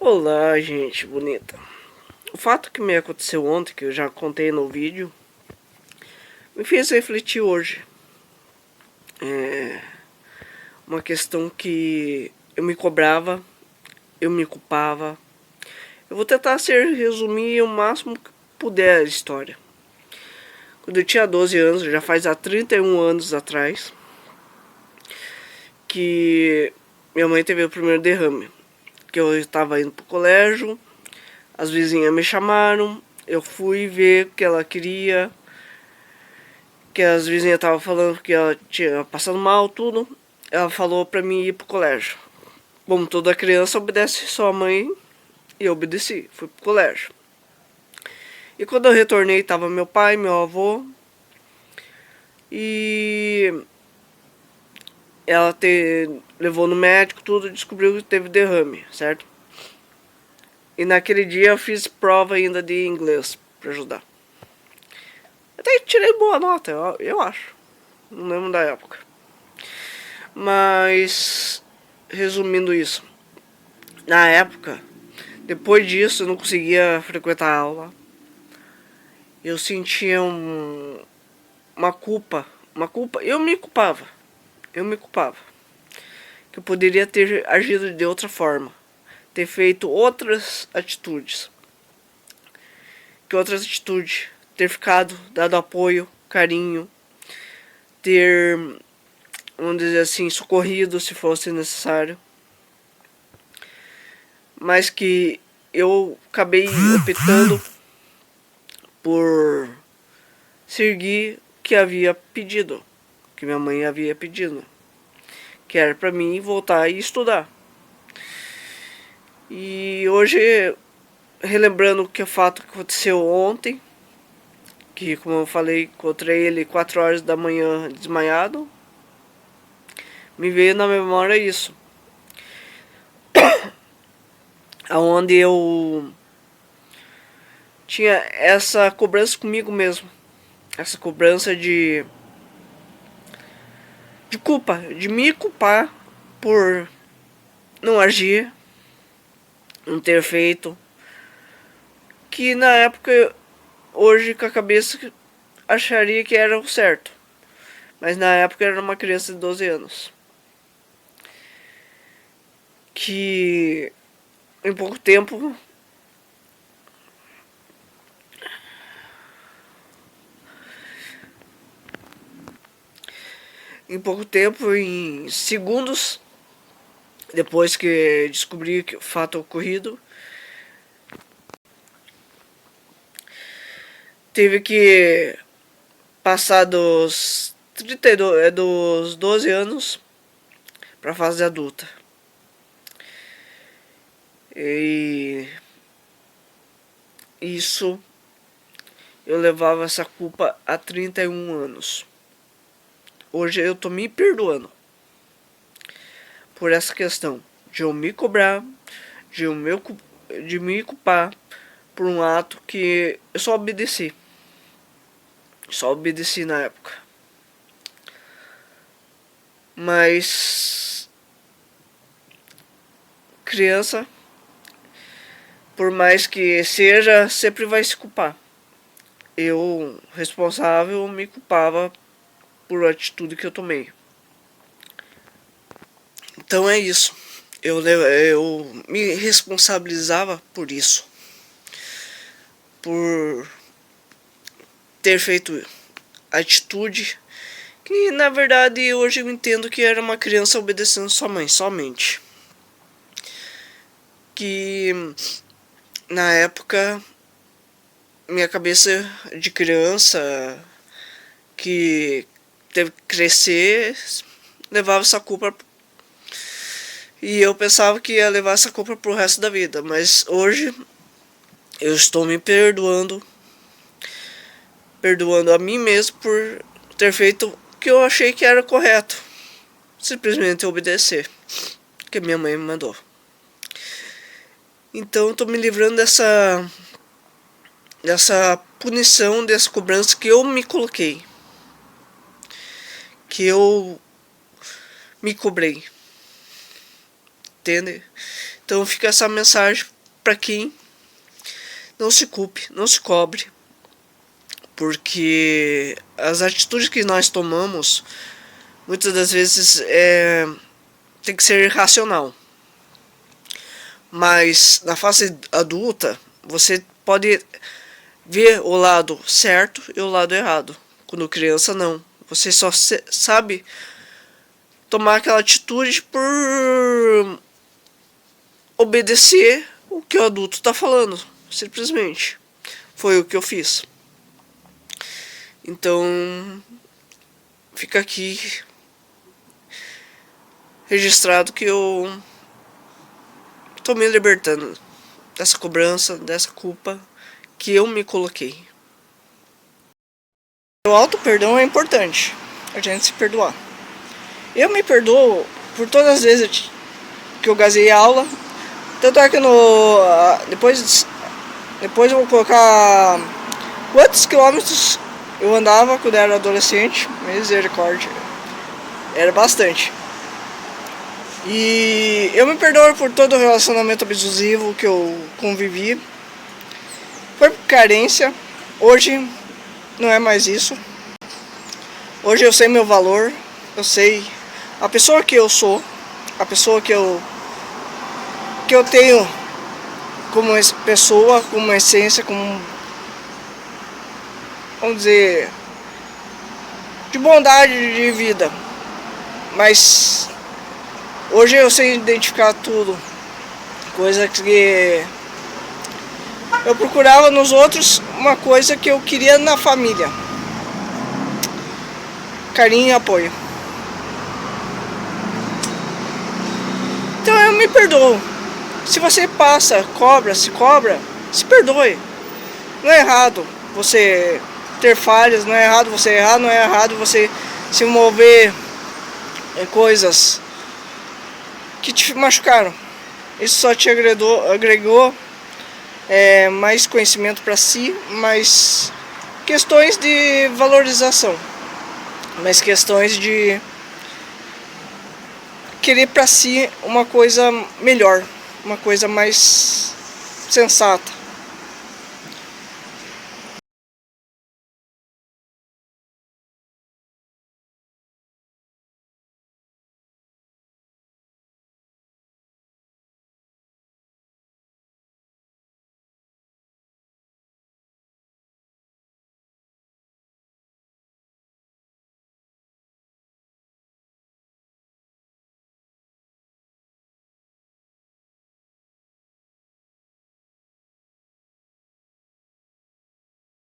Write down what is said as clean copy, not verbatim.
Olá, gente bonita. O fato que me aconteceu ontem, que eu já contei no vídeo, me fez refletir hoje. Uma questão que eu me cobrava, eu me culpava. Eu vou tentar resumir o máximo que puder a história. Quando eu tinha 12 anos, já faz há 31 anos atrás, que minha mãe teve o primeiro derrame. Que eu estava indo pro colégio, as vizinhas me chamaram, eu fui ver o que ela queria, que as vizinhas estavam falando que ela tinha passado mal, tudo. Ela falou pra mim ir pro colégio. Como toda criança, obedece sua mãe, e eu obedeci, fui pro colégio. E quando eu retornei, tava meu pai, meu avô, e ela levou no médico, tudo, e descobriu que teve derrame, certo? E naquele dia eu fiz prova ainda de inglês pra ajudar. Até tirei boa nota, eu acho. Não lembro da época. Mas, resumindo isso, na época, depois disso eu não conseguia frequentar a aula. Eu sentia uma culpa, eu me culpava. Que eu poderia ter agido de outra forma, ter feito outras atitudes. Ter ficado, dado apoio, carinho, ter, vamos dizer assim, socorrido se fosse necessário. Mas que eu acabei optando por seguir o que havia pedido, que minha mãe havia pedido, que era para mim voltar e estudar. E hoje, relembrando o fato que aconteceu ontem, que, como eu falei, encontrei ele 4 horas da manhã desmaiado, me veio na memória isso. Onde eu tinha essa cobrança comigo mesmo. Essa cobrança de culpa, de me culpar por não agir, não ter feito. Que na época, hoje com a cabeça, acharia que era o certo. Mas na época eu era uma criança de 12 anos. Que em pouco tempo em segundos, depois que descobri que o fato ocorrido, teve que passar dos 12 anos para fase adulta. E isso, eu levava essa culpa há 31 anos. Hoje eu tô me perdoando por essa questão de eu me cobrar, de me culpar por um ato que eu só obedeci. Só obedeci na época. Mas criança, por mais que seja, sempre vai se culpar. Eu, responsável, me culpava por atitude que eu tomei. Então é isso. Eu me responsabilizava por isso. Por ter feito atitude que, na verdade, hoje eu entendo que era uma criança obedecendo sua mãe, somente. Que, na época, minha cabeça de criança que teve que crescer, levava essa culpa. E eu pensava que ia levar essa culpa pro resto da vida. Mas hoje eu estou me perdoando a mim mesmo por ter feito o que eu achei que era correto. Simplesmente obedecer o que minha mãe me mandou. Então eu tô me livrando dessa punição, dessa cobrança que eu me coloquei. Que eu me cobrei. Entende? Então fica essa mensagem para quem não se culpe, não se cobre, porque as atitudes que nós tomamos muitas das vezes tem que ser racional. Mas na fase adulta você pode ver o lado certo e o lado errado. Quando criança não, você só sabe tomar aquela atitude por obedecer o que o adulto está falando, simplesmente. Foi o que eu fiz. Então fica aqui registrado que eu estou me libertando dessa cobrança, dessa culpa que eu me coloquei. O auto-perdão é importante, a gente se perdoar. Eu me perdoo por todas as vezes que eu gazei a aula. Tanto é que depois eu vou colocar quantos quilômetros eu andava quando era adolescente. Misericórdia, era bastante. E eu me perdoo por todo o relacionamento abusivo que eu convivi. Foi por carência. Hoje não é mais isso. Hoje eu sei meu valor. Eu sei a pessoa que eu sou. A pessoa que eu tenho como pessoa, como essência, como, vamos dizer, de bondade de vida. Mas hoje eu sei identificar tudo. Coisa que eu procurava nos outros, uma coisa que eu queria na família: carinho e apoio. Então eu me perdoo. Se você se cobra, se perdoe. Não é errado você ter falhas, não é errado você errar, não é errado você se envolver em coisas que te machucaram. Isso só te agregou mais conhecimento para si, mais questões de valorização, mais questões de querer para si uma coisa melhor, uma coisa mais sensata.